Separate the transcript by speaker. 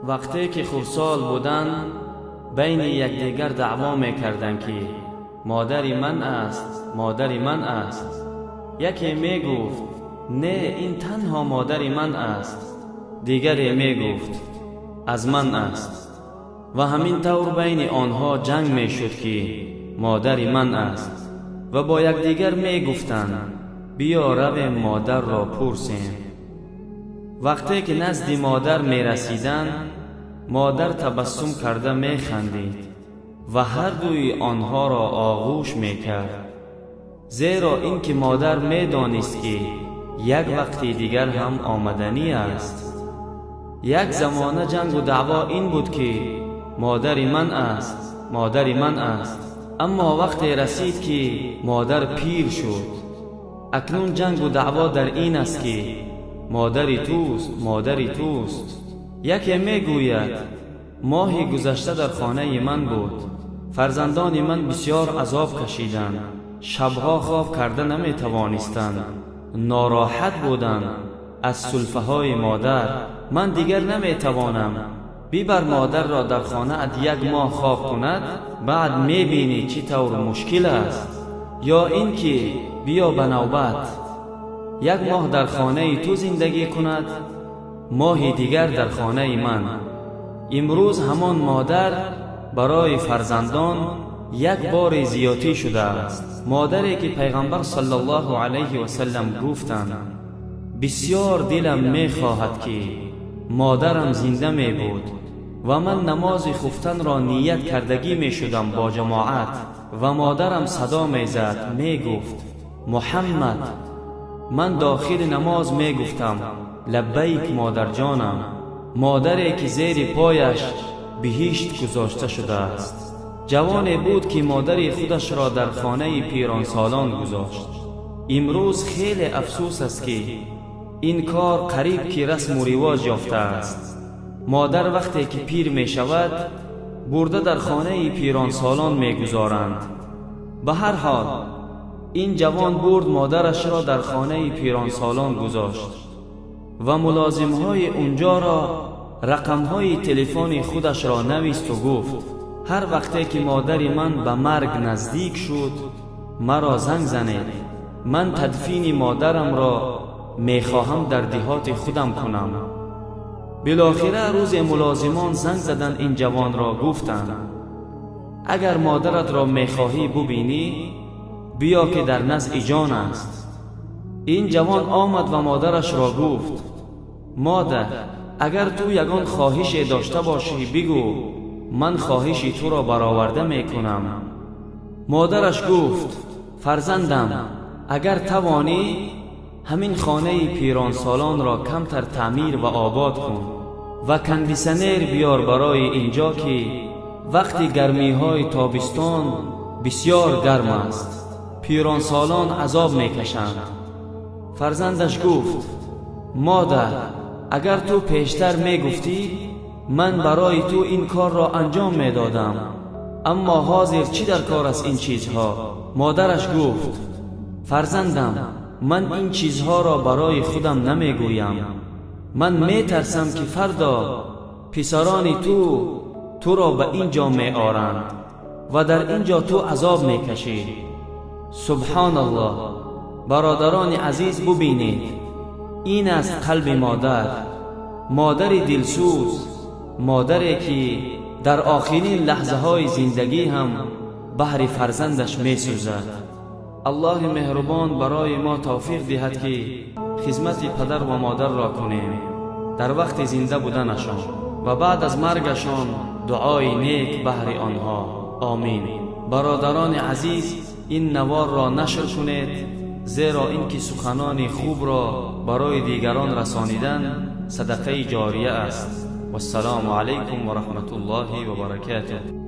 Speaker 1: وقتی که خردسال بودند بین یکدیگر دعوا میکردند که مادری من است، مادری من است. یکی میگفت نه، این تنها مادری من است. دیگری میگفت از من است. و همین طور بین آنها جنگ میشد که مادری من است. و با یکدیگر میگفتند بیا رویم مادر را پرسیم. وقتی که نزد مادر میرسیدند مادر تبسم کرده میخندید و هر دوی آنها را آغوش میکرد، زیرا اینکه مادر میدانست که یک وقتی دیگر هم آمدنی است. یک زمانه جنگ و دعوا این بود که مادری من است، مادری من است. اما وقتی رسید که مادر پیر شد، اکنون جنگ و دعوا در این است که مادری توست، مادری توست. یکی میگوید ماهی گذشته در خانه من بود، فرزندان من بسیار عذاب کشیدند، شبها خواب کرده نمیتوانستند، ناراحت بودند از سلفه های مادر. من دیگر نمیتوانم. ببر مادر را در خانه ات یک ماه خواب کند، بعد میبینی چی طور مشکل است. یا اینکه بیا به نوبت یک ماه در خانه تو زندگی کند، ماه دیگر در خانه من. امروز همان مادر برای فرزندان یک بار زیادی شده است. مادری که پیغمبر صلی الله علیه و سلم گفتند بسیار دلم میخواهد که مادرم زنده می بود و من نماز خفتن را نیت کردگی می شدم با جماعت و مادرم صدا می زد، می گفت محمد. من داخل نماز می گفتم لبیک مادر جانم. مادری که زیر پایش بهشت گذاشته شده است. جوانی بود که مادر خودش را در خانه پیران سالان گذاشت. امروز خیلی افسوس است که این کار قریب که رسم و رواج یافته است. مادر وقتی که پیر می شود برده در خانه پیران سالان می گذارند. به هر حال این جوان برد مادرش را در خانه پیران سالان گذاشت و ملازمهای اونجا را رقمهای تلفن خودش را نوشت و گفت هر وقتی که مادر من به مرگ نزدیک شد مرا زنگ زنید. من تدفین مادرم را میخواهم در دهات خودم کنم. بالاخره روز ملازمان زنگ زدن این جوان را گفتند اگر مادرت را میخواهی ببینی بیا که در نزع جان است. این جوان آمد و مادرش را گفت مادر اگر تو یگان خواهش داشته باشی بگو، من خواهش تو را برآورده میکنم. مادرش گفت فرزندم اگر توانی همین خانه پیران سالان را کمتر تعمیر و آباد کن و کندیسنر بیار برای اینجا که وقتی گرمی های تابستان بسیار گرم است، پیران سالان عذاب میکشند. فرزندش گفت مادر اگر تو پیشتر میگفتی من برای تو این کار را انجام میدادم، اما حاضر چی در کار است این چیزها؟ مادرش گفت فرزندم من این چیزها را برای خودم نمیگویم. من میترسم که فردا پسران تو را به اینجا میآرند و در اینجا تو عذاب میکشی. سبحان الله. برادران عزیز ببینید، این است قلب مادر، مادر دلسوز، مادری که در آخرین لحظه های زندگی هم بهر فرزندش می سوزد. الله مهربان برای ما توفیق دهد که خدمت پدر و مادر را کنیم در وقت زنده بودنشان و بعد از مرگشان دعای نیک بهر آنها. آمین. برادران عزیز این نوار را نشر کنید، زیرا اینکه سخنان خوب را برای دیگران رسانیدن صدقه جاریه است. والسلام علیکم و رحمت الله و برکاته.